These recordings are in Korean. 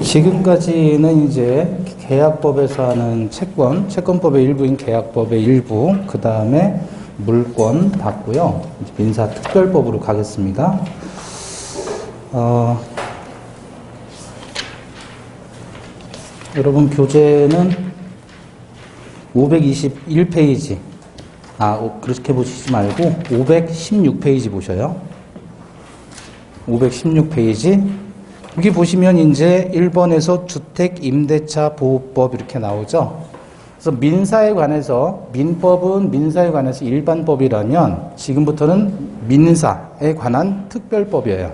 지금까지는 이제 계약법에서 하는 채권법의 일부인 계약법의 일부, 그 다음에 물권 봤고요. 이제 민사특별법으로 가겠습니다. 여러분 교재는 521페이지, 그렇게 보시지 말고 516페이지 보셔요. 516페이지. 여기 보시면 이제 1번에서 주택임대차보호법 이렇게 나오죠. 그래서 민사에 관해서, 민법은 민사에 관해서 일반법이라면 지금부터는 민사에 관한 특별법이에요.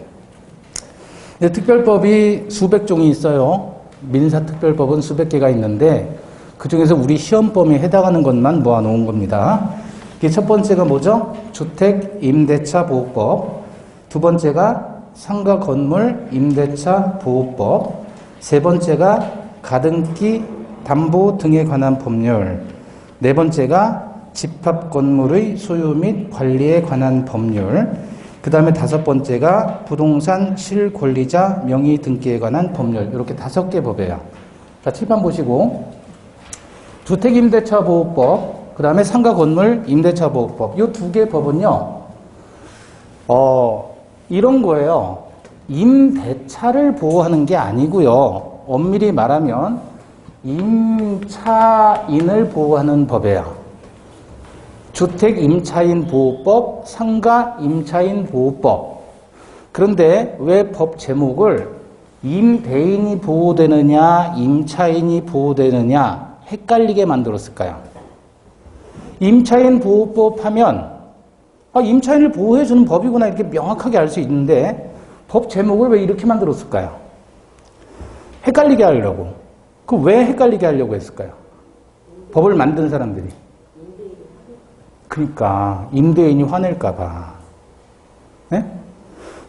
근데 특별법이 수백 종이 있어요. 민사특별법은 수백 개가 있는데 그 중에서 우리 시험범위에 해당하는 것만 모아놓은 겁니다. 이게 첫 번째가 뭐죠? 주택임대차보호법. 두 번째가 상가건물 임대차 보호법, 세 번째가 가등기 담보 등에 관한 법률, 네 번째가 집합건물의 소유 및 관리에 관한 법률, 그 다음에 다섯 번째가 부동산 실권리자 명의 등기에 관한 법률, 이렇게 5개 법이에요. 자, 칠판 보시고 주택임대차 보호법, 그 다음에 상가건물 임대차 보호법, 이 2개 법은요, 이런 거예요. 임대차를 보호하는 게 아니고요. 엄밀히 말하면 임차인을 보호하는 법이에요. 주택임차인 보호법, 상가임차인 보호법. 그런데 왜 법 제목을 임대인이 보호되느냐, 임차인이 보호되느냐 헷갈리게 만들었을까요? 임차인 보호법 하면 임차인을 보호해주는 법이구나 이렇게 명확하게 알 수 있는데 법 제목을 왜 이렇게 만들었을까요? 헷갈리게 하려고. 왜 헷갈리게 하려고 했을까요? 법을 만든 사람들이. 그러니까 임대인이 화낼까 봐. 네?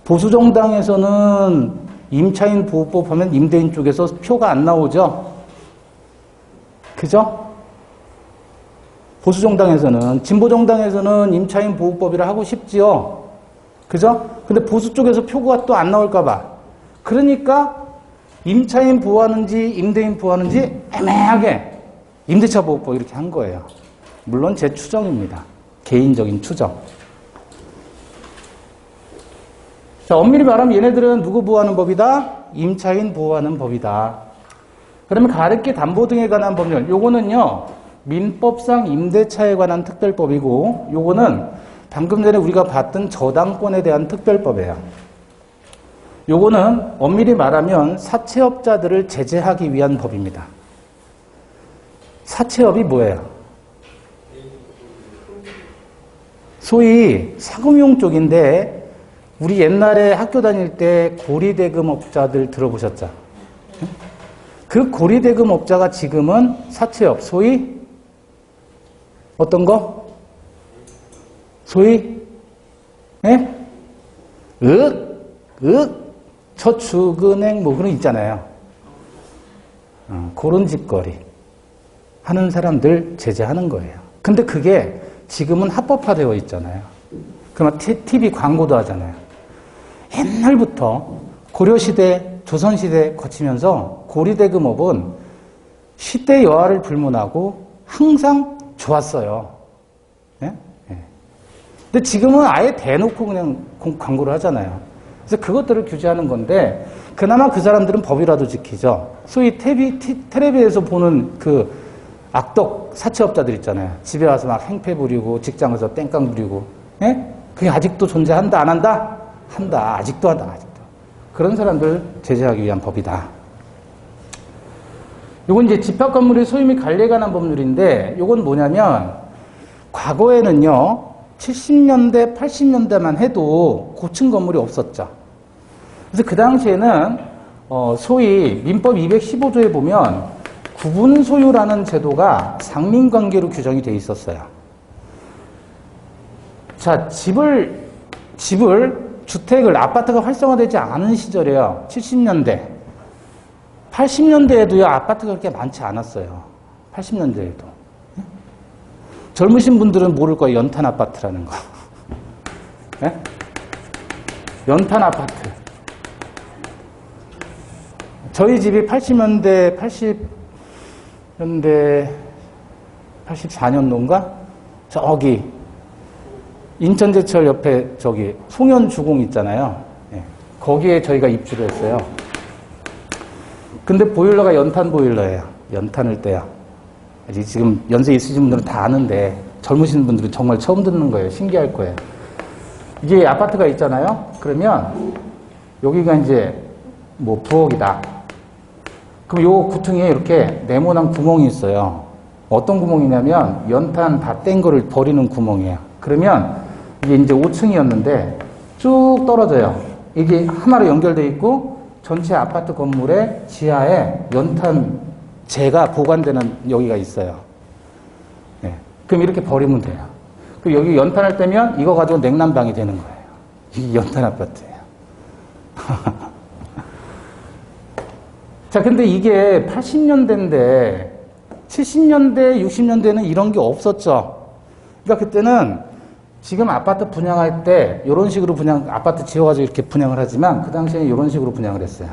보수정당에서는 임차인 보호법 하면 임대인 쪽에서 표가 안 나오죠? 그죠? 보수정당에서는, 진보정당에서는 임차인 보호법이라 하고 싶지요. 그죠? 근데 보수 쪽에서 표가 또 안 나올까봐. 그러니까 임차인 보호하는지 임대인 보호하는지 애매하게 임대차 보호법 이렇게 한 거예요. 물론 제 추정입니다. 개인적인 추정. 자, 엄밀히 말하면 얘네들은 누구 보호하는 법이다? 임차인 보호하는 법이다. 그러면 가등기 담보 등에 관한 법률. 요거는요. 민법상 임대차에 관한 특별법이고 요거는 방금 전에 우리가 봤던 저당권에 대한 특별법이에요. 요거는 엄밀히 말하면 사채업자들을 제재하기 위한 법입니다. 사채업이 뭐예요? 소위 상업용 쪽인데 우리 옛날에 학교 다닐 때 고리대금업자들 들어보셨죠? 그 고리대금업자가 지금은 사채업, 소위 어떤 거? 소위 저축은행 뭐 그런 거 있잖아요. 그런 짓거리 하는 사람들 제재하는 거예요. 근데 그게 지금은 합법화되어 있잖아요. 그러면 TV 광고도 하잖아요. 옛날부터 고려시대, 조선시대 거치면서 고리대금업은 시대 여하를 불문하고 항상 좋았어요. 예? 예. 근데 지금은 아예 대놓고 그냥 광고를 하잖아요. 그래서 그것들을 규제하는 건데, 그나마 그 사람들은 법이라도 지키죠. 소위 텔레비에서 보는 그 악덕 사채업자들 있잖아요. 집에 와서 막 행패 부리고, 직장에서 땡깡 부리고, 예? 그게 아직도 존재한다, 안 한다? 한다. 아직도 한다, 아직도. 그런 사람들 제재하기 위한 법이다. 요건 이제 집합건물의 소유 및 관리에 관한 법률인데, 요건 뭐냐면, 과거에는요, 70년대, 80년대만 해도 고층 건물이 없었죠. 그래서 그 당시에는, 소위 민법 215조에 보면, 구분 소유라는 제도가 상민관계로 규정이 돼 있었어요. 자, 주택을, 아파트가 활성화되지 않은 시절이에요. 70년대. 80년대에도요, 아파트가 그렇게 많지 않았어요. 80년대에도. 젊으신 분들은 모를 거예요. 연탄 아파트라는 거. 연탄 아파트. 저희 집이 80년대, 80년대, 84년도인가? 저기, 인천제철 옆에 저기, 송현주공 있잖아요. 예. 거기에 저희가 입주를 했어요. 근데 보일러가 연탄 보일러예요. 연탄을 떼요. 아직 지금 연세 있으신 분들은 다 아는데, 젊으신 분들은 정말 처음 듣는 거예요. 신기할 거예요. 이게 아파트가 있잖아요. 그러면, 여기가 이제, 뭐, 부엌이다. 그럼 요 구퉁이에 이렇게 네모난 구멍이 있어요. 어떤 구멍이냐면 연탄 다 뗀 거를 버리는 구멍이에요. 그러면 이게 이제 5층이었는데 쭉 떨어져요. 이게 하나로 연결되어 있고 전체 아파트 건물의 지하에 연탄 재가 보관되는 여기가 있어요. 네. 그럼 이렇게 버리면 돼요. 그럼 여기 연탄을 떼면 이거 가지고 냉난방이 되는 거예요. 이게 연탄 아파트예요. 자, 근데 이게 80년대인데 70년대, 60년대에는 이런 게 없었죠. 그러니까 그때는 지금 아파트 분양할 때 이런 식으로 아파트 지어가지고 이렇게 분양을 하지만 그 당시에는 이런 식으로 분양을 했어요.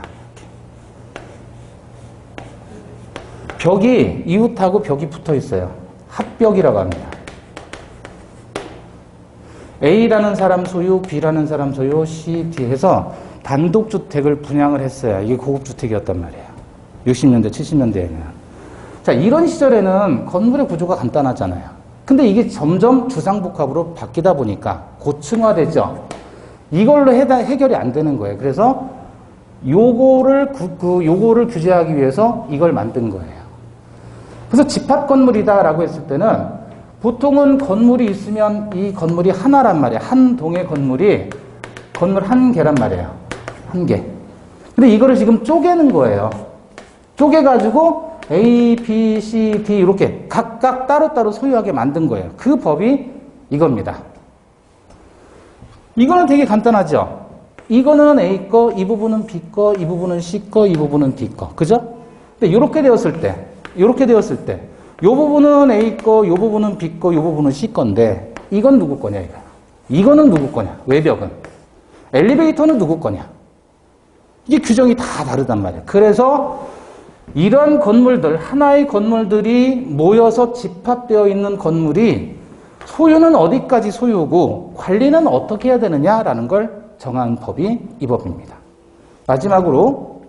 벽이 이웃하고 벽이 붙어 있어요. 합벽이라고 합니다. A라는 사람 소유, B라는 사람 소유, C, D 해서 단독주택을 분양을 했어요. 이게 고급주택이었단 말이에요. 60년대, 70년대에는. 자, 이런 시절에는 건물의 구조가 간단하잖아요. 근데 이게 점점 주상복합으로 바뀌다 보니까 고층화되죠. 이걸로 해결이 안 되는 거예요. 그래서 요거를 규제하기 위해서 이걸 만든 거예요. 그래서 집합 건물이다라고 했을 때는 보통은 건물이 있으면 이 건물이 하나란 말이에요. 한 동의 건물이 건물 한 개란 말이에요. 한 개. 근데 이거를 지금 쪼개는 거예요. 쪼개가지고 A, B, C, D 이렇게 각각 따로따로 소유하게 만든 거예요. 그 법이 이겁니다. 이거는 되게 간단하죠? 이거는 A 거, 이 부분은 B 거, 이 부분은 C 거, 이 부분은 D 거. 그죠? 근데 이렇게 되었을 때, 이 부분은 A 거, 이 부분은 B 거, 이 부분은 C 건데, 이건 누구 거냐, 이거. 이거는 누구 거냐, 외벽은. 엘리베이터는 누구 거냐. 이게 규정이 다 다르단 말이에요. 그래서 이런 건물들, 하나의 건물들이 모여서 집합되어 있는 건물이 소유는 어디까지 소유고 관리는 어떻게 해야 되느냐라는 걸 정한 법이 이 법입니다. 마지막으로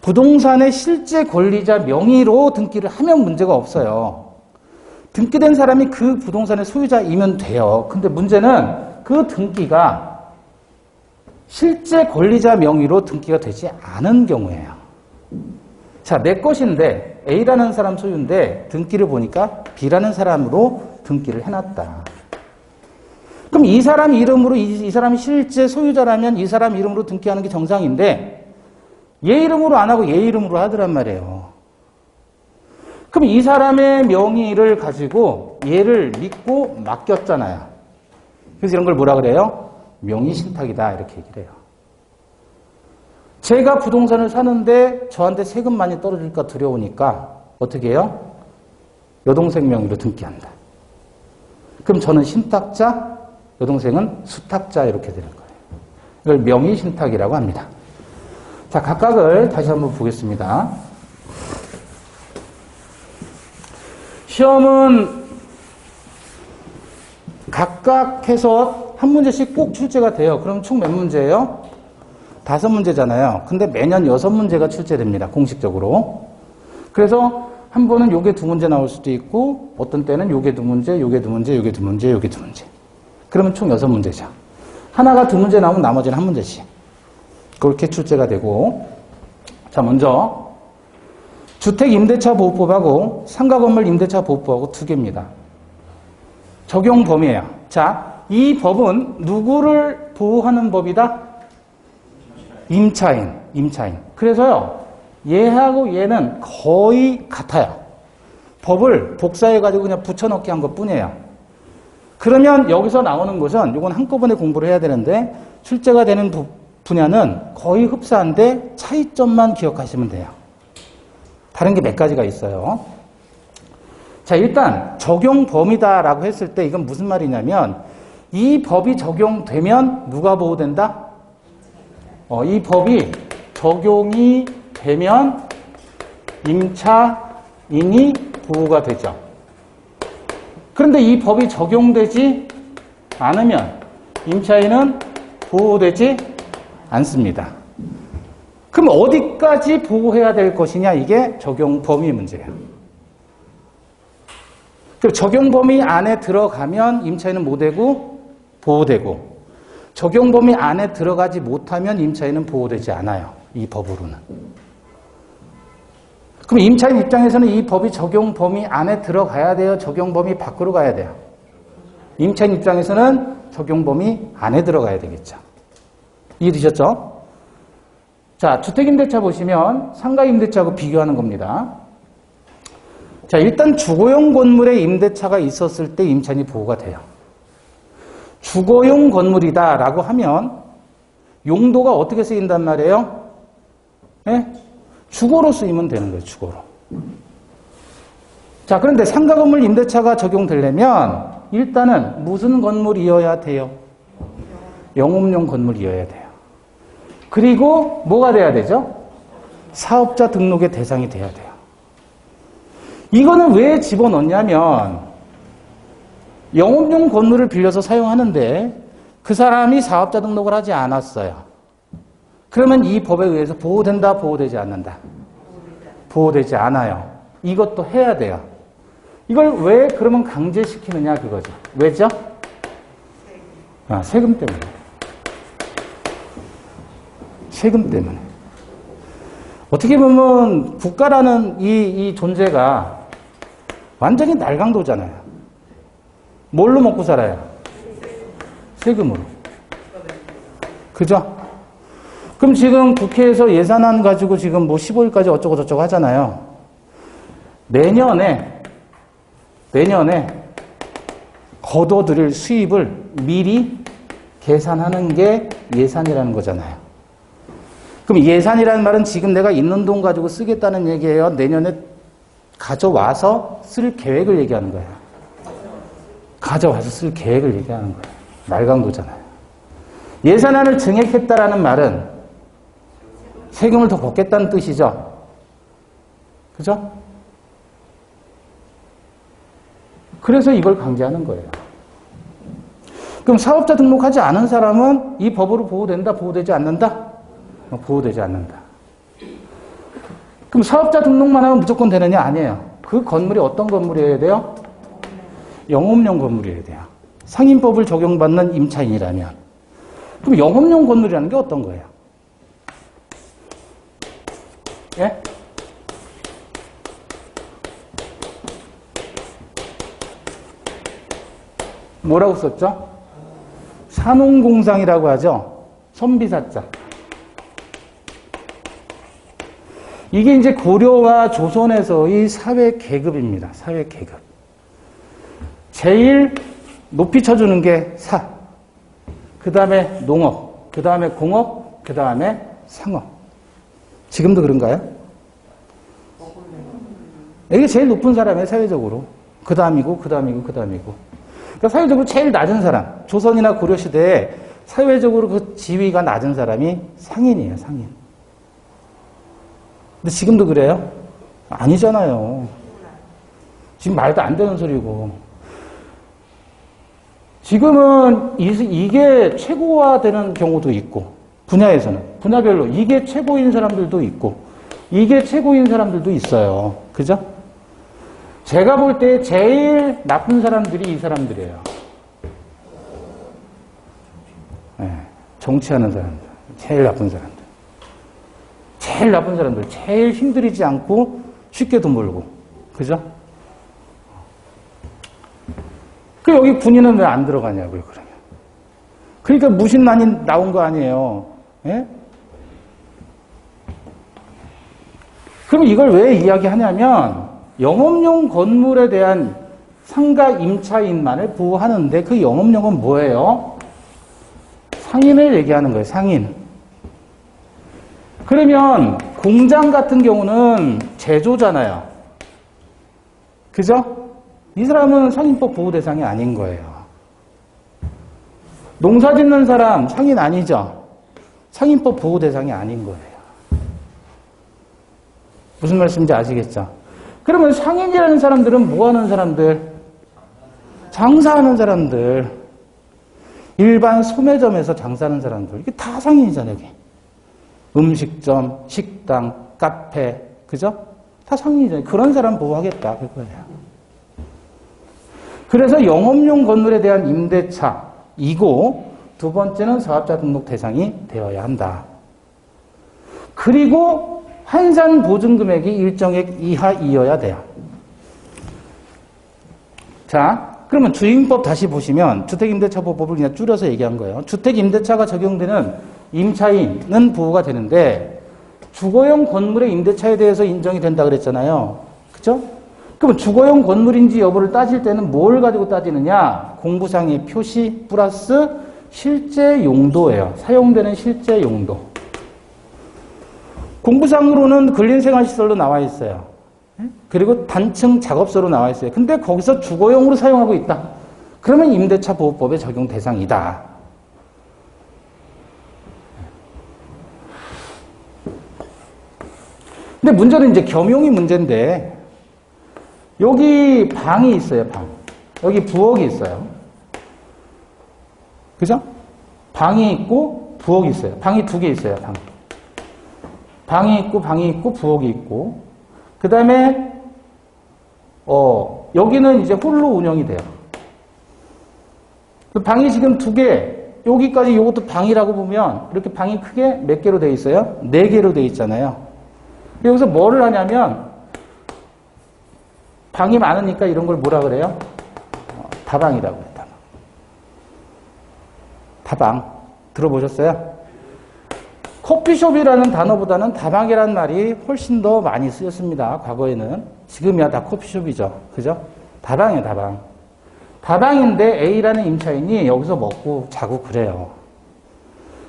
부동산의 실제 권리자 명의로 등기를 하면 문제가 없어요. 등기된 사람이 그 부동산의 소유자이면 돼요. 근데 문제는 그 등기가 실제 권리자 명의로 등기가 되지 않은 경우예요. 자, 내 것인데 A라는 사람 소유인데 등기를 보니까 B라는 사람으로 등기를 해놨다. 그럼 이 사람 이름으로 이 사람이 실제 소유자라면 이 사람 이름으로 등기하는 게 정상인데 얘 이름으로 안 하고 얘 이름으로 하더란 말이에요. 그럼 이 사람의 명의를 가지고 얘를 믿고 맡겼잖아요. 그래서 이런 걸 뭐라 그래요? 명의신탁이다 이렇게 얘기를 해요. 제가 부동산을 사는데 저한테 세금 많이 떨어질까 두려우니까 어떻게 해요? 여동생 명의로 등기한다. 그럼 저는 신탁자, 여동생은 수탁자 이렇게 되는 거예요. 이걸 명의신탁이라고 합니다. 자, 각각을 다시 한번 보겠습니다. 시험은 각각 해서 한 문제씩 꼭 출제가 돼요. 그럼 총 몇 문제예요? 5문제잖아요. 근데 매년 6문제가 출제됩니다. 공식적으로. 그래서 한 번은 요게 2문제 나올 수도 있고 어떤 때는 요게 2문제, 요게 2문제, 요게 2문제, 요게 2문제. 그러면 총 6문제죠. 하나가 2문제 나오면 나머지는 1문제씩. 그렇게 출제가 되고 자, 먼저 주택임대차보호법하고 상가건물 임대차보호법하고 2개입니다. 적용 범위예요. 자, 이 법은 누구를 보호하는 법이다? 임차인. 그래서요, 얘하고 얘는 거의 같아요. 법을 복사해가지고 그냥 붙여넣기 한 것 뿐이에요. 그러면 여기서 나오는 것은, 이건 한꺼번에 공부를 해야 되는데, 출제가 되는 분야는 거의 흡사한데 차이점만 기억하시면 돼요. 다른 게 몇 가지가 있어요. 자, 일단 적용 범위다라고 했을 때 이건 무슨 말이냐면, 이 법이 적용되면 누가 보호된다? 이 법이 적용이 되면 임차인이 보호가 되죠. 그런데 이 법이 적용되지 않으면 임차인은 보호되지 않습니다. 그럼 어디까지 보호해야 될 것이냐? 이게 적용 범위 문제예요. 적용 범위 안에 들어가면 임차인은 못 되고 보호되고, 적용 범위 안에 들어가지 못하면 임차인은 보호되지 않아요. 이 법으로는. 그럼 임차인 입장에서는 이 법이 적용 범위 안에 들어가야 돼요? 적용 범위 밖으로 가야 돼요? 임차인 입장에서는 적용 범위 안에 들어가야 되겠죠. 이해되셨죠? 자, 주택임대차 보시면 상가임대차하고 비교하는 겁니다. 자, 일단 주거용 건물에 임대차가 있었을 때 임차인이 보호가 돼요. 주거용 건물이다라고 하면 용도가 어떻게 쓰인단 말이에요? 네? 주거로 쓰이면 되는 거예요, 주거로. 자, 그런데 상가 건물 임대차가 적용되려면 일단은 무슨 건물이어야 돼요? 영업용 건물이어야 돼요. 그리고 뭐가 돼야 되죠? 사업자 등록의 대상이 돼야 돼요. 이거는 왜 집어넣냐면 영업용 건물을 빌려서 사용하는데 그 사람이 사업자 등록을 하지 않았어요. 그러면 이 법에 의해서 보호된다, 보호되지 않는다? 보호되지 않아요. 이것도 해야 돼요. 이걸 왜 그러면 강제시키느냐 그거죠. 왜죠? 세금 때문에. 세금 때문에. 어떻게 보면 국가라는 이 존재가 완전히 날강도잖아요. 뭘로 먹고 살아요? 세금으로. 그죠? 그럼 지금 국회에서 예산안 가지고 지금 뭐 15일까지 어쩌고 저쩌고 하잖아요. 내년에 거둬들일 수입을 미리 계산하는 게 예산이라는 거잖아요. 그럼 예산이라는 말은 지금 내가 있는 돈 가지고 쓰겠다는 얘기예요? 내년에 가져와서 쓸 계획을 얘기하는 거예요. 가져와서 쓸 계획을 얘기하는 거예요. 말강도잖아요. 예산안을 증액했다라는 말은 세금을 더 걷겠다는 뜻이죠. 그죠? 그래서 이걸 강제하는 거예요. 그럼 사업자 등록하지 않은 사람은 이 법으로 보호된다, 보호되지 않는다? 보호되지 않는다. 그럼 사업자 등록만 하면 무조건 되느냐? 아니에요. 그 건물이 어떤 건물이어야 돼요? 영업용 건물이어야 돼요. 상인법을 적용받는 임차인이라면. 그럼 영업용 건물이라는 게 어떤 거예요? 예? 뭐라고 썼죠? 산홍공상이라고 하죠. 선비사자. 이게 이제 고려와 조선에서의 사회 계급입니다. 사회 계급. 제일 높이 쳐주는 게 사, 그 다음에 농업, 그 다음에 공업, 그 다음에 상업. 지금도 그런가요? 이게 제일 높은 사람이에요, 사회적으로. 그 다음이고, 그 다음이고, 그 다음이고. 그러니까 사회적으로 제일 낮은 사람, 조선이나 고려시대에 사회적으로 그 지위가 낮은 사람이 상인이에요, 상인. 근데 지금도 그래요? 아니잖아요. 지금 말도 안 되는 소리고. 지금은 이게 최고화되는 경우도 있고, 분야에서는. 분야별로. 이게 최고인 사람들도 있고, 이게 최고인 사람들도 있어요. 그죠? 제가 볼 때 제일 나쁜 사람들이 이 사람들이에요. 네, 정치하는 사람들. 제일 나쁜 사람들. 제일 나쁜 사람들. 제일 힘들이지 않고 쉽게 돈 벌고. 그죠? 그 여기 군인은 왜 안 들어가냐고요, 그러면. 그러니까 무신난이 나온 거 아니에요. 예? 그럼 이걸 왜 이야기하냐면 영업용 건물에 대한 상가 임차인만을 보호하는데 그 영업용은 뭐예요? 상인을 얘기하는 거예요, 상인. 그러면 공장 같은 경우는 제조잖아요. 그죠? 이 사람은 상인법 보호 대상이 아닌 거예요. 농사 짓는 사람 상인 아니죠? 상인법 보호 대상이 아닌 거예요. 무슨 말씀인지 아시겠죠? 그러면 상인이라는 사람들은 뭐 하는 사람들? 장사하는 사람들. 일반 소매점에서 장사하는 사람들. 이게 다 상인이잖아요, 여기. 음식점, 식당, 카페, 그죠? 다 상인이잖아요. 그런 사람 보호하겠다, 그거예요. 그래서 영업용 건물에 대한 임대차이고, 두 번째는 사업자 등록 대상이 되어야 한다. 그리고 환산 보증 금액이 일정액 이하이어야 돼요. 자, 그러면 주임법 다시 보시면 주택임대차보호법을 그냥 줄여서 얘기한 거예요. 주택임대차가 적용되는 임차인은 보호가 되는데 주거용 건물의 임대차에 대해서 인정이 된다 그랬잖아요. 그죠? 그럼 주거용 건물인지 여부를 따질 때는 뭘 가지고 따지느냐? 공부상의 표시 플러스 실제 용도예요. 사용되는 실제 용도. 공부상으로는 근린생활시설로 나와 있어요. 그리고 단층 작업소로 나와 있어요. 근데 거기서 주거용으로 사용하고 있다. 그러면 임대차 보호법의 적용 대상이다. 근데 문제는 이제 겸용이 문제인데 여기 방이 있어요, 방. 여기 부엌이 있어요. 그죠? 방이 있고 부엌이 있어요. 방이 두 개 있어요, 방. 방이 있고 부엌이 있고 그 다음에 여기는 이제 홀로 운영이 돼요. 방이 지금 두 개, 여기까지 이것도 방이라고 보면 이렇게 방이 크게 몇 개로 되어 있어요? 4개로 되어 있잖아요. 여기서 뭐를 하냐면 방이 많으니까 이런 걸 뭐라 그래요? 다방이라고 해요. 다방. 다방. 들어보셨어요? 커피숍이라는 단어보다는 다방이라는 말이 훨씬 더 많이 쓰였습니다. 과거에는. 지금이야 다 커피숍이죠. 그죠? 다방이에요, 다방. 다방인데 A라는 임차인이 여기서 먹고 자고 그래요.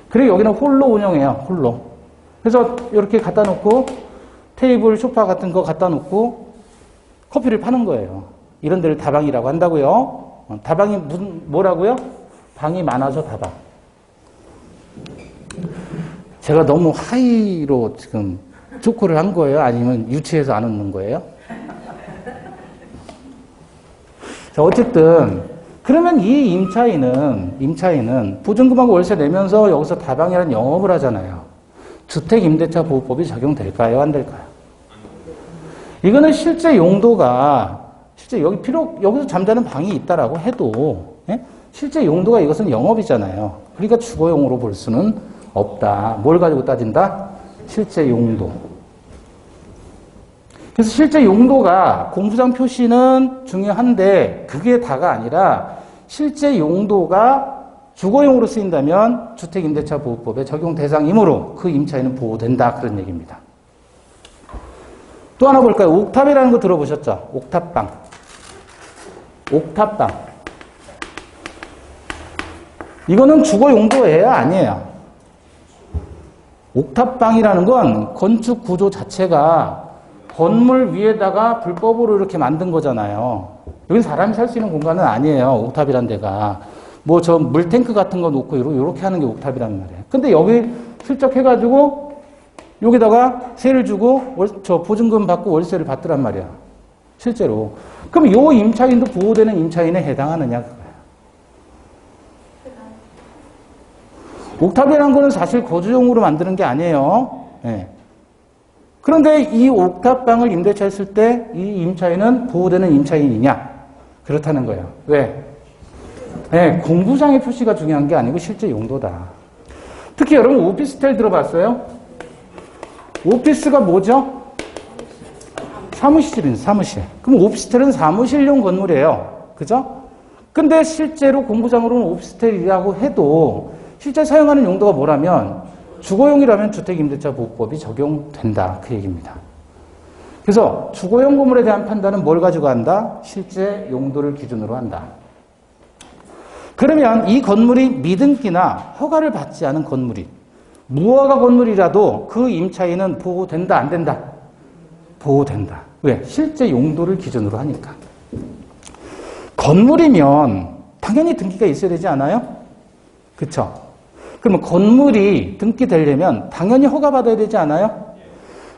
그리고 여기는 홀로 운영해요, 홀로. 그래서 이렇게 갖다 놓고 테이블, 소파 같은 거 갖다 놓고 커피를 파는 거예요. 이런 데를 다방이라고 한다고요. 다방이 뭐라고요? 방이 많아서 다방. 제가 너무 하이로 지금 조크를 한 거예요? 아니면 유치해서 안 웃는 거예요? 자, 어쨌든 그러면 이 임차인은 보증금하고 월세 내면서 여기서 다방이라는 영업을 하잖아요. 주택임대차보호법이 적용될까요? 안 될까요? 이거는 실제 용도가 여기서 잠자는 방이 있다라고 해도 실제 용도가 이것은 영업이잖아요. 그러니까 주거용으로 볼 수는 없다. 뭘 가지고 따진다? 실제 용도. 그래서 실제 용도가 공부상 표시는 중요한데 그게 다가 아니라 실제 용도가 주거용으로 쓰인다면 주택임대차보호법의 적용 대상이므로 그 임차인은 보호된다. 그런 얘기입니다. 또 하나 볼까요? 옥탑이라는 거 들어보셨죠? 옥탑방. 옥탑방. 이거는 주거 용도예요? 아니에요? 옥탑방이라는 건 건축 구조 자체가 건물 위에다가 불법으로 이렇게 만든 거잖아요. 여기 사람이 살 수 있는 공간은 아니에요. 옥탑이란 데가. 뭐 저 물탱크 같은 거 놓고 이렇게 하는 게 옥탑이란 말이에요. 근데 여기 슬쩍 해가지고 여기다가 세를 주고 저 보증금 받고 월세를 받더란 말이야. 실제로. 그럼 요 임차인도 보호되는 임차인에 해당하느냐 그거야. 옥탑이라는 거는 사실 거주용으로 만드는 게 아니에요. 네. 그런데 이 옥탑방을 임대차 했을 때 이 임차인은 보호되는 임차인이냐? 그렇다는 거예요. 왜? 네, 공부상의 표시가 중요한 게 아니고 실제 용도다. 특히 여러분 오피스텔 들어봤어요? 오피스가 뭐죠? 사무실입니다. 사무실. 그럼 오피스텔은 사무실용 건물이에요. 그죠? 근데 실제로 공부상으로는 오피스텔이라고 해도 실제 사용하는 용도가 뭐라면 주거용이라면 주택임대차보호법이 적용된다. 그 얘기입니다. 그래서 주거용 건물에 대한 판단은 뭘 가지고 한다? 실제 용도를 기준으로 한다. 그러면 이 건물이 미등기나 허가를 받지 않은 건물이 무허가 건물이라도 그 임차인은 보호된다, 안 된다? 보호된다. 왜? 실제 용도를 기준으로 하니까. 건물이면 당연히 등기가 있어야 되지 않아요? 그쵸? 그러면 건물이 등기되려면 당연히 허가받아야 되지 않아요?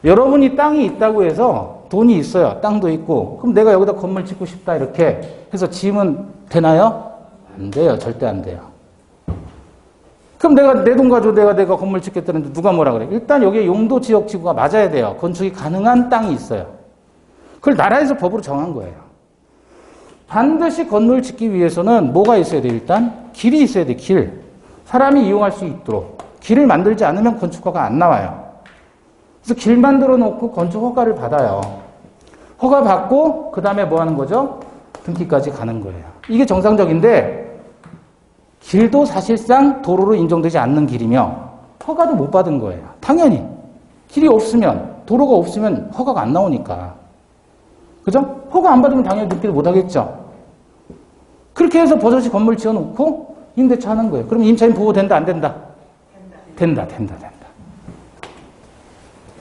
여러분이 땅이 있다고 해서 돈이 있어요. 땅도 있고. 그럼 내가 여기다 건물 짓고 싶다 이렇게 해서 지으면 되나요? 안 돼요. 절대 안 돼요. 그럼 내가 내 돈 가지고 내가 건물 짓겠다는데 누가 뭐라 그래? 일단 여기에 용도 지역 지구가 맞아야 돼요. 건축이 가능한 땅이 있어요. 그걸 나라에서 법으로 정한 거예요. 반드시 건물 짓기 위해서는 뭐가 있어야 돼요? 일단 길이 있어야 돼요. 길. 사람이 이용할 수 있도록. 길을 만들지 않으면 건축허가 안 나와요. 그래서 길 만들어 놓고 건축 허가를 받아요. 허가 받고 그 다음에 뭐 하는 거죠? 등기까지 가는 거예요. 이게 정상적인데 길도 사실상 도로로 인정되지 않는 길이며 허가도 못 받은 거예요. 당연히 길이 없으면 도로가 없으면 허가가 안 나오니까. 그죠? 허가 안 받으면 당연히 등기를 못 하겠죠. 그렇게 해서 버젓이 건물 지어놓고 임대차 하는 거예요. 그럼 임차인 보호된다 안 된다? 된다.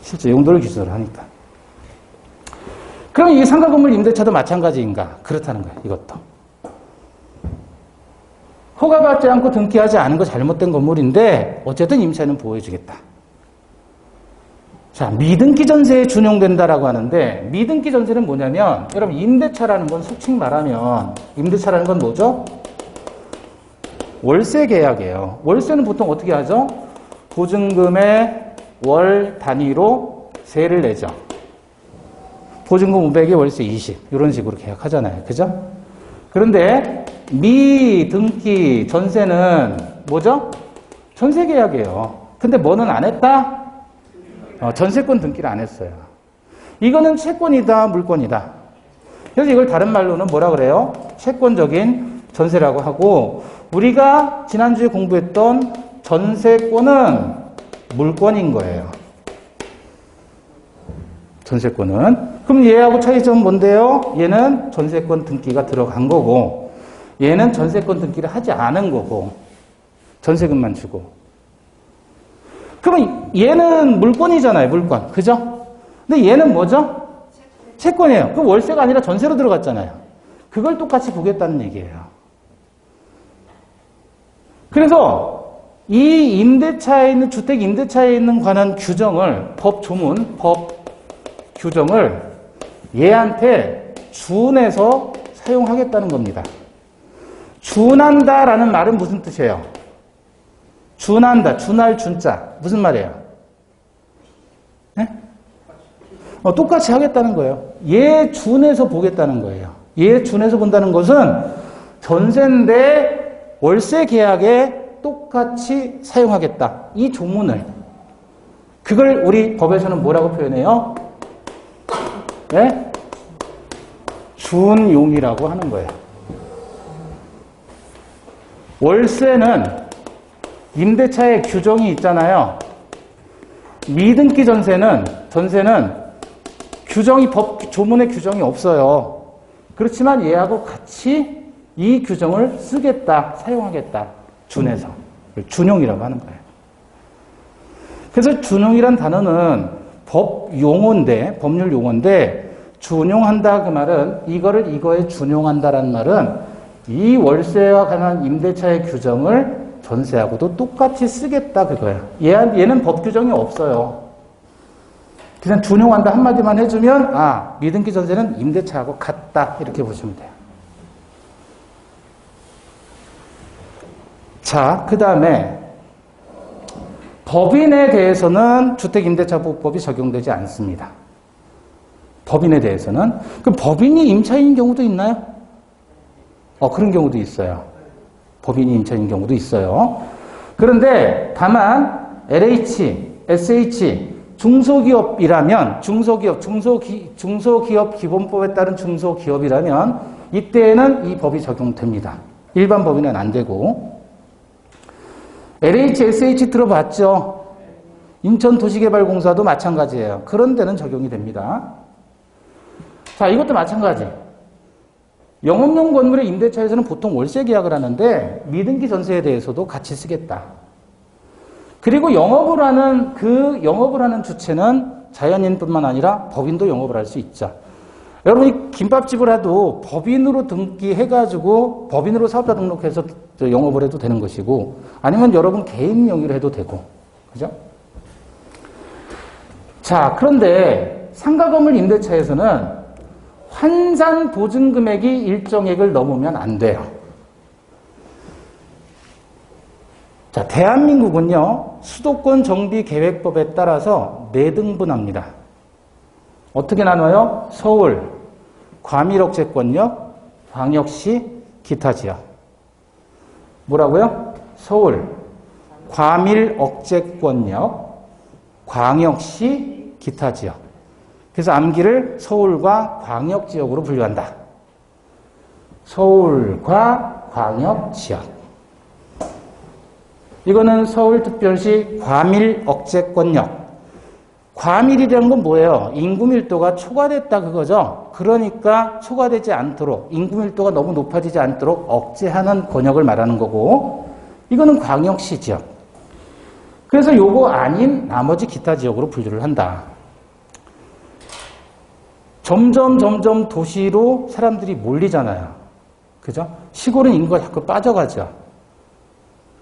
실제 용도를 기준으로 하니까. 그럼 이 상가 건물 임대차도 마찬가지인가? 그렇다는 거예요. 이것도. 허가받지 않고 등기하지 않은 거 잘못된 건물인데 어쨌든 임차인은 보호해주겠다. 자, 미등기 전세에 준용된다라고 하는데 미등기 전세는 뭐냐면 여러분 임대차라는 건 속칭 말하면 임대차라는 건 뭐죠? 월세 계약이에요. 월세는 보통 어떻게 하죠? 보증금의 월 단위로 세를 내죠. 보증금 500에 월세 20 이런 식으로 계약하잖아요. 그죠? 그런데 미등기 전세는 뭐죠? 전세 계약이에요. 근데 뭐는 안 했다? 전세권 등기를 안 했어요. 이거는 채권이다, 물권이다. 그래서 이걸 다른 말로는 뭐라 그래요? 채권적인 전세라고 하고 우리가 지난주에 공부했던 전세권은 물권인 거예요. 전세권은. 그럼 얘하고 차이점은 뭔데요? 얘는 전세권 등기가 들어간 거고 얘는 전세권 등기를 하지 않은 거고 전세금만 주고. 그러면 얘는 물권이잖아요. 물권. 그죠? 근데 얘는 뭐죠? 채권이에요. 그럼 월세가 아니라 전세로 들어갔잖아요. 그걸 똑같이 보겠다는 얘기예요. 그래서 이 임대차에 있는 주택 임대차에 있는 관한 규정을 법 조문, 법 규정을 얘한테 준해서 사용하겠다는 겁니다. 준한다라는 말은 무슨 뜻이에요? 준한다, 준할 준자 무슨 말이에요? 네? 똑같이 하겠다는 거예요. 얘 준해서 보겠다는 거예요. 얘 준해서 본다는 것은 전세인데 월세 계약에 똑같이 사용하겠다. 이 조문을. 그걸 우리 법에서는 뭐라고 표현해요? 네? 준용이라고 하는 거예요. 월세는 임대차에 규정이 있잖아요. 미등기 전세는 규정이 법 조문에 규정이 없어요. 그렇지만 얘하고 같이 이 규정을 쓰겠다, 사용하겠다. 준해서. 준용이라고 하는 거예요. 그래서 준용이란 단어는 법률 용어인데 준용한다 그 말은 이거를 이거에 준용한다라는 말은 이 월세와 관한 임대차의 규정을 전세하고도 똑같이 쓰겠다 그거예요. 얘는 법 규정이 없어요. 그냥 준용한다 한마디만 해주면 미등기 전세는 임대차하고 같다 이렇게 보시면 돼요. 자, 그 다음에 법인에 대해서는 주택임대차보호법이 적용되지 않습니다. 법인에 대해서는. 그럼 법인이 임차인인 경우도 있나요? 그런 경우도 있어요. 법인이 임차인인 경우도 있어요. 그런데 다만 LH, SH, 중소기업이라면 중소기업 기본법에 따른 중소기업이라면 이때에는 이 법이 적용됩니다. 일반 법인은 안 되고. LH, SH 들어봤죠? 인천도시개발공사도 마찬가지예요. 그런 데는 적용이 됩니다. 자, 이것도 마찬가지. 영업용 건물의 임대차에서는 보통 월세 계약을 하는데 미등기 전세에 대해서도 같이 쓰겠다. 그리고 영업을 하는 주체는 자연인뿐만 아니라 법인도 영업을 할 수 있죠. 여러분이 김밥집을 해도 법인으로 등기해가지고 법인으로 사업자 등록해서 영업을 해도 되는 것이고 아니면 여러분 개인 명의로 해도 되고. 그죠? 자, 그런데 상가건물 임대차에서는 환산 보증금액이 일정액을 넘으면 안 돼요. 자, 대한민국은요, 수도권 정비 계획법에 따라서 4등분합니다. 어떻게 나눠요? 서울, 과밀억제권역, 광역시, 기타 지역. 뭐라고요? 서울, 과밀억제권역, 광역시, 기타 지역. 그래서 암기를 서울과 광역지역으로 분류한다. 서울과 광역지역. 이거는 서울특별시 과밀억제권역. 과밀이라는 건 뭐예요? 인구 밀도가 초과됐다 그거죠. 그러니까 초과되지 않도록, 인구 밀도가 너무 높아지지 않도록 억제하는 권역을 말하는 거고, 이거는 광역시 지역. 그래서 요거 아닌 나머지 기타 지역으로 분류를 한다. 점점 도시로 사람들이 몰리잖아요. 그죠? 시골은 인구가 자꾸 빠져가죠.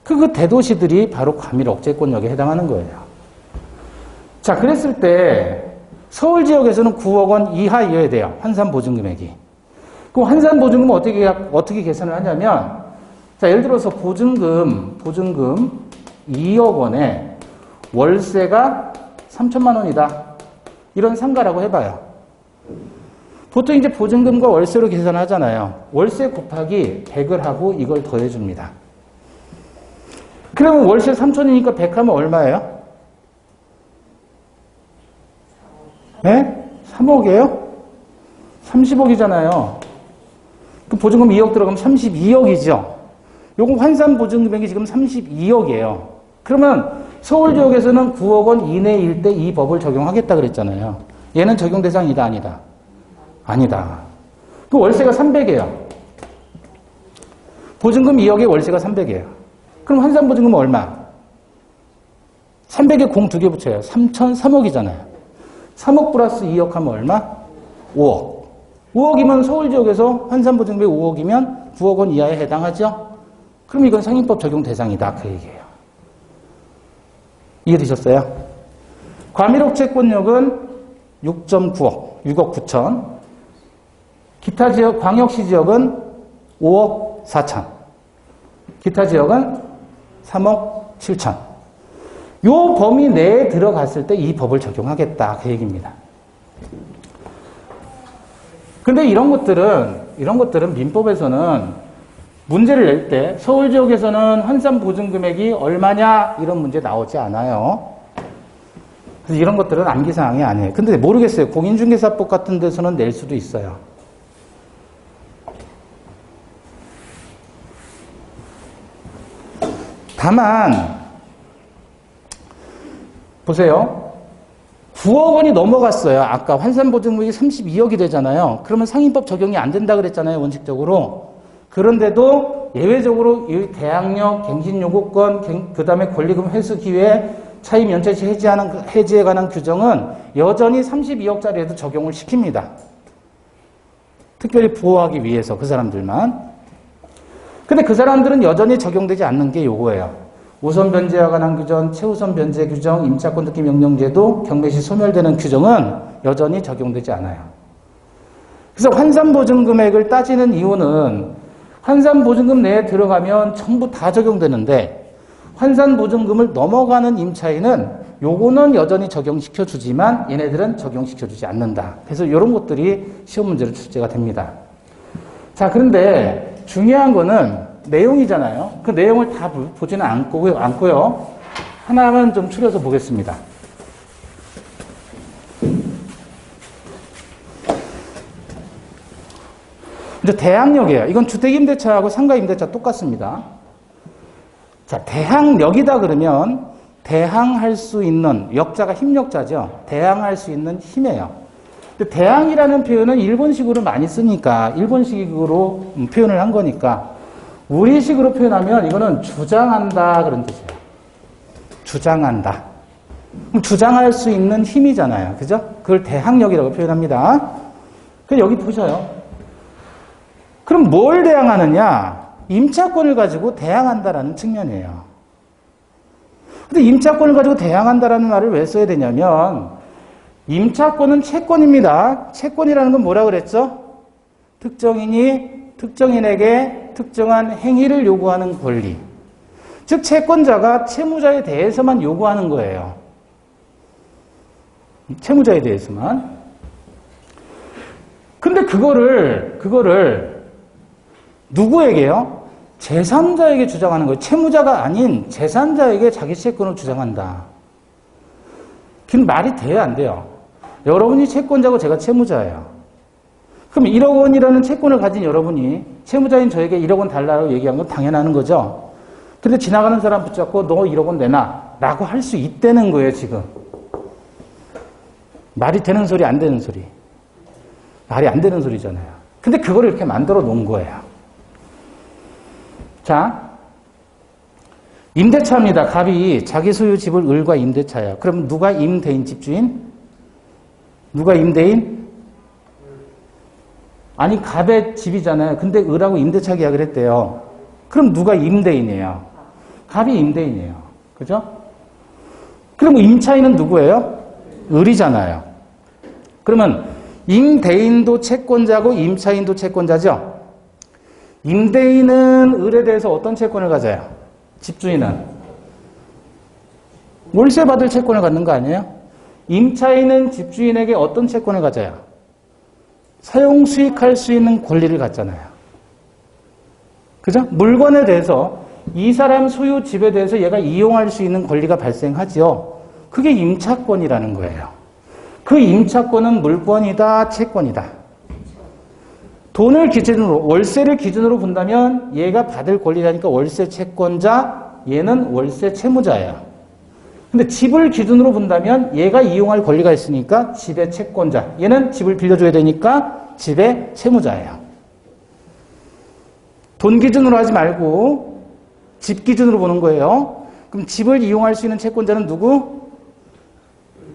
그 대도시들이 바로 과밀억제권역에 해당하는 거예요. 자, 그랬을 때 서울 지역에서는 9억 원 이하여야 돼요. 환산 보증금액이. 그 환산 보증금 어떻게 계산을 하냐면, 자, 예를 들어서 보증금 2억 원에 월세가 3천만 원이다. 이런 상가라고 해봐요. 보통 이제 보증금과 월세로 계산하잖아요. 월세 곱하기 100을 하고 이걸 더해줍니다. 그러면 월세 3천이니까 100 하면 얼마예요? 네? 3억이에요? 30억이잖아요. 그 보증금 2억 들어가면 32억이죠. 요거 환산 보증금액이 지금 32억이에요. 그러면 서울 지역에서는 9억 원 이내일 때 이 법을 적용하겠다 그랬잖아요. 얘는 적용 대상이다, 아니다? 아니다. 그 월세가 300이에요. 보증금 2억에 월세가 300이에요. 그럼 환산 보증금은 얼마? 300에 공 2개 붙여요. 3,003억이잖아요. 3억 플러스 2억 하면 얼마? 5억. 5억이면 서울 지역에서 환산 보증금이 5억이면 9억 원 이하에 해당하죠? 그럼 이건 상인법 적용 대상이다. 그 얘기예요. 이해되셨어요? 과밀억제권역은 6.9억, 6억 9천. 기타 지역, 광역시 지역은 5억 4천. 기타 지역은 3억 7천. 요 범위 내에 들어갔을 때 이 법을 적용하겠다. 그 얘기입니다. 근데 이런 것들은 민법에서는 문제를 낼 때 서울 지역에서는 환산 보증 금액이 얼마냐 이런 문제 나오지 않아요. 그래서 이런 것들은 암기사항이 아니에요. 근데 모르겠어요. 공인중개사법 같은 데서는 낼 수도 있어요. 다만 보세요. 9억 원이 넘어갔어요. 아까 환산보증금액이 32억이 되잖아요. 그러면 상인법 적용이 안 된다 그랬잖아요. 원칙적으로. 그런데도 예외적으로 이 대항력, 갱신요구권, 그 다음에 권리금 회수 기회, 차입 연체시 해지에 관한 규정은 여전히 32억짜리에도 적용을 시킵니다. 특별히 보호하기 위해서 그 사람들만. 근데 그 사람들은 여전히 적용되지 않는 게 요거예요. 우선 변제와 관한 규정, 최우선 변제 규정, 임차권 특기 명령제도, 경매시 소멸되는 규정은 여전히 적용되지 않아요. 그래서 환산보증 금액을 따지는 이유는 환산보증금 내에 들어가면 전부 다 적용되는데 환산보증금을 넘어가는 임차인은 요거는 여전히 적용시켜주지만 얘네들은 적용시켜주지 않는다. 그래서 이런 것들이 시험 문제로 출제가 됩니다. 자, 그런데 중요한 거는 내용이잖아요. 그 내용을 다 보지는 않고요. 하나만 좀 추려서 보겠습니다. 이제 대항력이에요. 이건 주택임대차하고 상가임대차 똑같습니다. 자, 대항력이다 그러면 대항할 수 있는, 역자가 힘력자죠. 대항할 수 있는 힘이에요. 근데 대항이라는 표현은 일본식으로 많이 쓰니까, 일본식으로 표현을 한 거니까, 우리식으로 표현하면 이거는 주장한다 그런 뜻이에요. 주장한다. 그럼 주장할 수 있는 힘이잖아요. 그죠? 그걸 대항력이라고 표현합니다. 그럼 여기 보셔요. 그럼 뭘 대항하느냐? 임차권을 가지고 대항한다라는 측면이에요. 근데 임차권을 가지고 대항한다라는 말을 왜 써야 되냐면 임차권은 채권입니다. 채권이라는 건 뭐라 그랬죠? 특정인이 특정인에게 특정한 행위를 요구하는 권리. 즉 채권자가 채무자에 대해서만 요구하는 거예요. 채무자에 대해서만. 근데 그거를 누구에게요? 제3자에게 주장하는 거예요. 채무자가 아닌 제3자에게 자기 채권을 주장한다. 그럼 말이 돼요, 안 돼요? 여러분이 채권자고 제가 채무자예요. 그럼 1억 원이라는 채권을 가진 여러분이 채무자인 저에게 1억 원 달라고 얘기한 건 당연한 거죠. 근데 지나가는 사람 붙잡고 너 1억 원 내놔 라고 할 수 있다는 거예요, 지금. 말이 되는 소리, 안 되는 소리. 말이 안 되는 소리잖아요. 근데 그걸 이렇게 만들어 놓은 거예요. 자, 임대차입니다. 갑이 자기 소유 집을 을과 임대차예요. 그럼 누가 임대인, 집주인? 누가 임대인? 아니, 갑의 집이잖아요. 근데 을하고 임대차 계약을 했대요. 그럼 누가 임대인이에요? 갑이 임대인이에요. 그죠? 그럼 임차인은 누구예요? 을이잖아요. 그러면 임대인도 채권자고 임차인도 채권자죠? 임대인은 을에 대해서 어떤 채권을 가져요? 집주인은? 월세 받을 채권을 갖는 거 아니에요? 임차인은 집주인에게 어떤 채권을 가져요? 사용 수익할 수 있는 권리를 갖잖아요. 그죠? 물건에 대해서 이 사람 소유 집에 대해서 얘가 이용할 수 있는 권리가 발생하죠. 그게 임차권이라는 거예요. 그 임차권은 물권이다, 채권이다. 돈을 기준으로, 월세를 기준으로 본다면 얘가 받을 권리라니까 월세 채권자, 얘는 월세 채무자예요. 근데 집을 기준으로 본다면 얘가 이용할 권리가 있으니까 집의 채권자, 얘는 집을 빌려줘야 되니까 집의 채무자예요. 돈 기준으로 하지 말고 집 기준으로 보는 거예요. 그럼 집을 이용할 수 있는 채권자는 누구?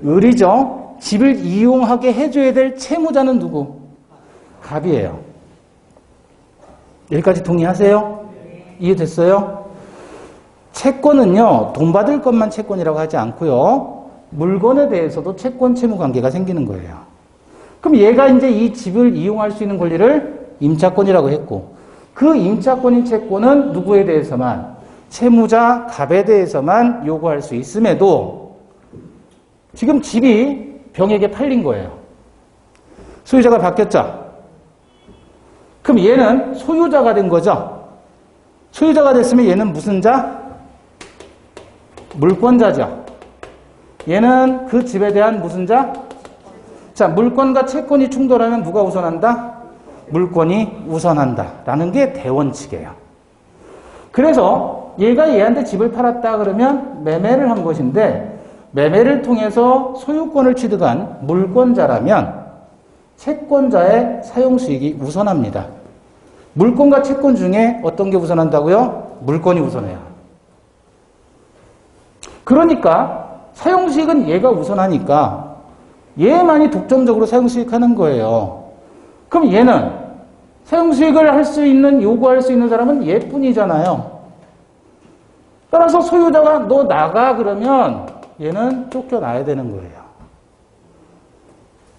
을이죠. 집을 이용하게 해줘야 될 채무자는 누구? 갑이에요. 여기까지 동의하세요? 이해됐어요? 채권은요, 돈 받을 것만 채권이라고 하지 않고요, 물건에 대해서도 채권 채무 관계가 생기는 거예요. 그럼 얘가 이제 이 집을 이용할 수 있는 권리를 임차권이라고 했고, 그 임차권인 채권은 누구에 대해서만? 채무자 갑에 대해서만 요구할 수 있음에도 지금 집이 병에게 팔린 거예요. 소유자가 바뀌었죠? 그럼 얘는 소유자가 된 거죠? 소유자가 됐으면 얘는 무슨 자? 물권자죠. 얘는 그 집에 대한 무슨 자? 자, 물권과 채권이 충돌하면 누가 우선한다? 물권이 우선한다. 라는 게 대원칙이에요. 그래서 얘가 얘한테 집을 팔았다 그러면 매매를 한 것인데, 매매를 통해서 소유권을 취득한 물권자라면 채권자의 사용수익이 우선합니다. 물권과 채권 중에 어떤 게 우선한다고요? 물권이 우선해요. 그러니까 사용수익은 얘가 우선하니까 얘만이 독점적으로 사용수익하는 거예요. 그럼 얘는 사용수익을 할 수 있는, 요구할 수 있는 사람은 얘뿐이잖아요. 따라서 소유자가 너 나가 그러면 얘는 쫓겨나야 되는 거예요.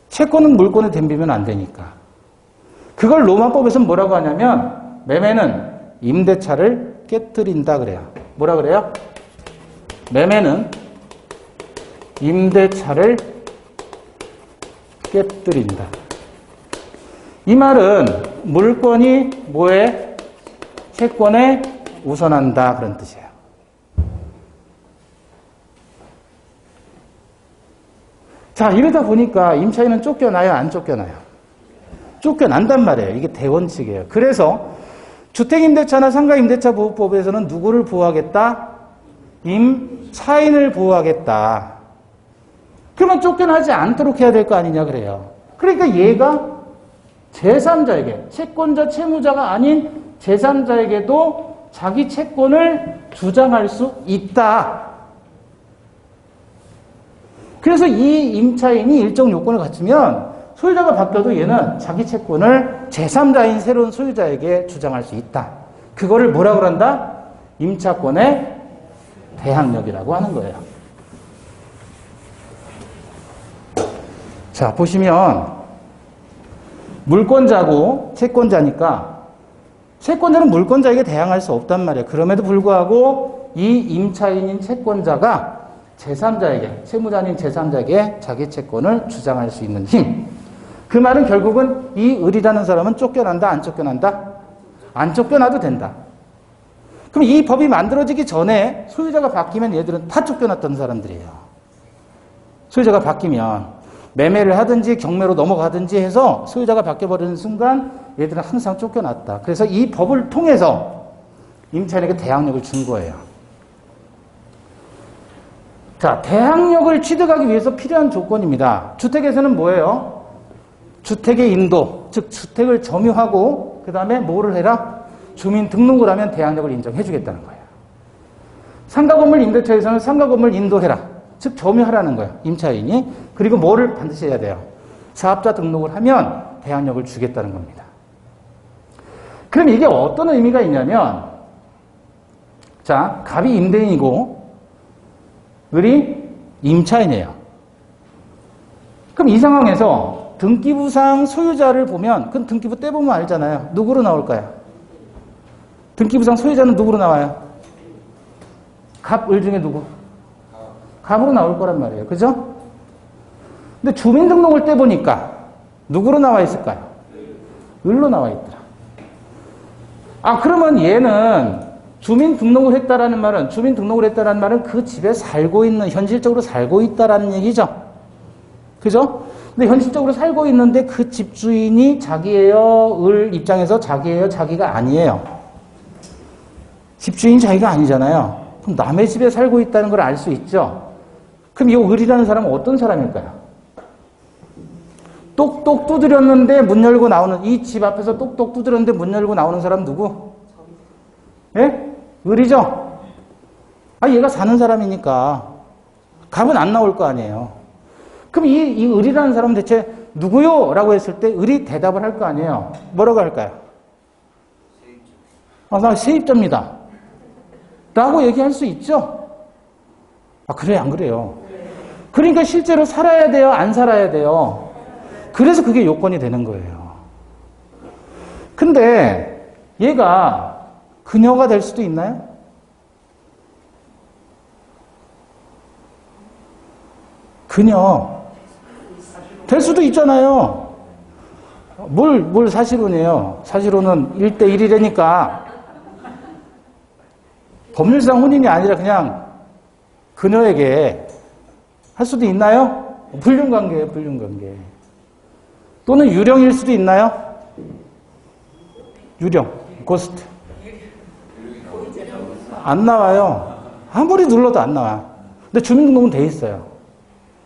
채권은 물권에 덤비면 안 되니까. 그걸 로마법에서는 뭐라고 하냐면 매매는 임대차를 깨뜨린다 그래요. 뭐라 그래요? 매매는 임대차를 깨뜨린다. 이 말은 물권이 뭐에? 채권에 우선한다 그런 뜻이에요. 자, 이러다 보니까 임차인은 쫓겨나요, 안 쫓겨나요? 쫓겨난단 말이에요. 이게 대원칙이에요. 그래서 주택임대차나 상가임대차보호법에서는 누구를 보호하겠다? 임차인을 보호하겠다. 그러면 쫓겨나지 않도록 해야 될 거 아니냐 그래요. 그러니까 얘가 제3자에게, 채권자, 채무자가 아닌 제3자에게도 자기 채권을 주장할 수 있다. 그래서 이 임차인이 일정 요건을 갖추면 소유자가 바뀌어도 얘는 자기 채권을 제3자인 새로운 소유자에게 주장할 수 있다. 그거를 뭐라고 한다? 임차권의 대항력이라고 하는 거예요. 자, 보시면 물권자고 채권자니까 채권자는 물권자에게 대항할 수 없단 말이에요. 그럼에도 불구하고 이 임차인인 채권자가 제3자에게, 채무자인 제3자에게 자기 채권을 주장할 수 있는 힘. 그 말은 결국은 이 을이라는 사람은 쫓겨난다, 안 쫓겨난다? 안 쫓겨나도 된다. 그럼 이 법이 만들어지기 전에 소유자가 바뀌면 얘들은 다 쫓겨났던 사람들이에요. 소유자가 바뀌면 매매를 하든지 경매로 넘어가든지 해서 소유자가 바뀌어버리는 순간 얘들은 항상 쫓겨났다. 그래서 이 법을 통해서 임차인에게 대항력을 준 거예요. 자, 대항력을 취득하기 위해서 필요한 조건입니다. 주택에서는 뭐예요? 주택의 인도, 즉 주택을 점유하고 그 다음에 뭐를 해라? 주민 등록을 하면 대항력을 인정해 주겠다는 거예요. 상가건물 임대차에서는 상가건물 인도해라. 즉 점유하라는 거예요. 임차인이. 그리고 뭐를 반드시 해야 돼요? 사업자 등록을 하면 대항력을 주겠다는 겁니다. 그럼 이게 어떤 의미가 있냐면 자, 갑이 임대인이고 을이 임차인이에요. 그럼 이 상황에서 등기부상 소유자를 보면 그 등기부 떼보면 알잖아요. 누구로 나올까요? 등기부상 소유자는 누구로 나와요? 갑, 을 중에 누구? 갑으로 나올 거란 말이에요. 그죠? 근데 주민등록을 떼보니까 누구로 나와 있을까요? 을로 나와 있더라. 아, 그러면 얘는 주민등록을 했다라는 말은 그 집에 살고 있는, 현실적으로 살고 있다라는 얘기죠. 그죠? 근데 현실적으로 살고 있는데 그 집주인이 자기예요? 을 입장에서 자기예요? 자기가 아니에요? 집주인 자기가 아니잖아요. 그럼 남의 집에 살고 있다는 걸 알 수 있죠? 그럼 이 을이라는 사람은 어떤 사람일까요? 똑똑 두드렸는데 문 열고 나오는, 이 집 앞에서 똑똑 두드렸는데 문 열고 나오는 사람 누구? 예? 을이죠? 아, 얘가 사는 사람이니까 갑은 안 나올 거 아니에요. 그럼 이 을이라는 사람은 대체 누구요? 라고 했을 때 을이 대답을 할 거 아니에요. 뭐라고 할까요? 아, 나 세입자입니다. 라고 얘기할 수 있죠? 아, 그래요? 안 그래요? 그러니까 실제로 살아야 돼요? 안 살아야 돼요? 그래서 그게 요건이 되는 거예요. 근데 얘가 그녀가 될 수도 있나요? 그녀 될 수도 있잖아요. 뭘 사실혼이에요? 사실혼은 1대1이라니까 법률상 혼인이 아니라 그냥 그녀에게 할 수도 있나요? 불륜관계예요, 불륜관계. 또는 유령일 수도 있나요? 유령, 고스트. 안 나와요. 아무리 눌러도 안 나와. 근데 주민등록은 돼 있어요.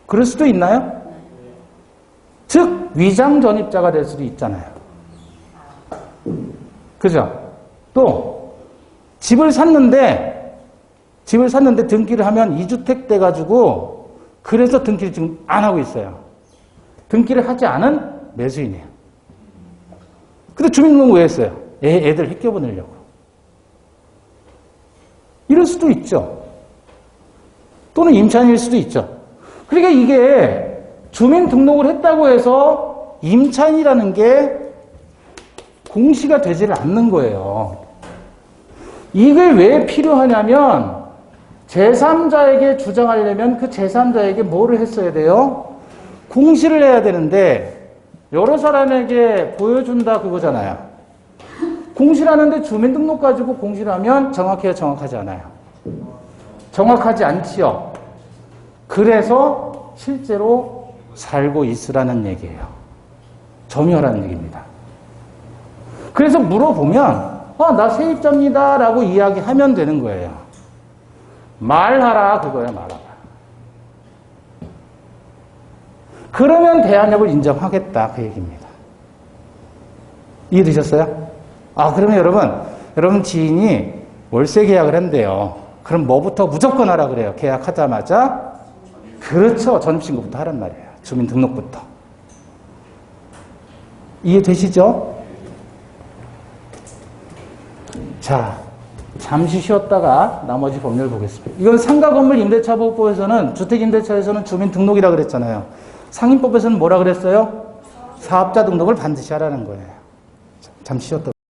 그럴 수도 있나요? 즉 위장 전입자가 될 수도 있잖아요. 그죠? 또 집을 샀는데 등기를 하면 2주택 돼가지고 그래서 등기를 지금 안 하고 있어요. 등기를 하지 않은 매수인이에요. 근데 주민등록 왜 했어요? 애들 휘껴보내려고. 이럴 수도 있죠. 또는 임차인일 수도 있죠. 그러니까 이게 주민등록을 했다고 해서 임차인이라는 게 공시가 되지를 않는 거예요. 이게 왜 필요하냐면 제3자에게 주장하려면 그 제3자에게 뭐를 했어야 돼요? 공시를 해야 되는데 여러 사람에게 보여준다 그거잖아요. 공시를 하는데 주민등록 가지고 공시를 하면 정확해요? 정확하지 않아요? 정확하지 않지요. 그래서 실제로 살고 있으라는 얘기예요. 점유하라는 얘기입니다. 그래서 물어보면 나 세입자입니다 라고 이야기하면 되는 거예요. 말하라 그거예요. 말하라. 그러면 대항력을 인정하겠다 그 얘기입니다. 이해되셨어요? 그러면 여러분 지인이 월세 계약을 한대요. 그럼 뭐부터 무조건 하라 그래요? 계약하자마자? 그렇죠. 전입신고부터 하란 말이에요. 주민등록부터. 이해되시죠? 자, 잠시 쉬었다가 나머지 법률 보겠습니다. 이건 상가건물 임대차보호법에서는 주택임대차에서는 주민등록이라고 그랬잖아요. 상임법에서는 뭐라 그랬어요? 사업자 등록을 반드시 하라는 거예요. 잠시 쉬었다.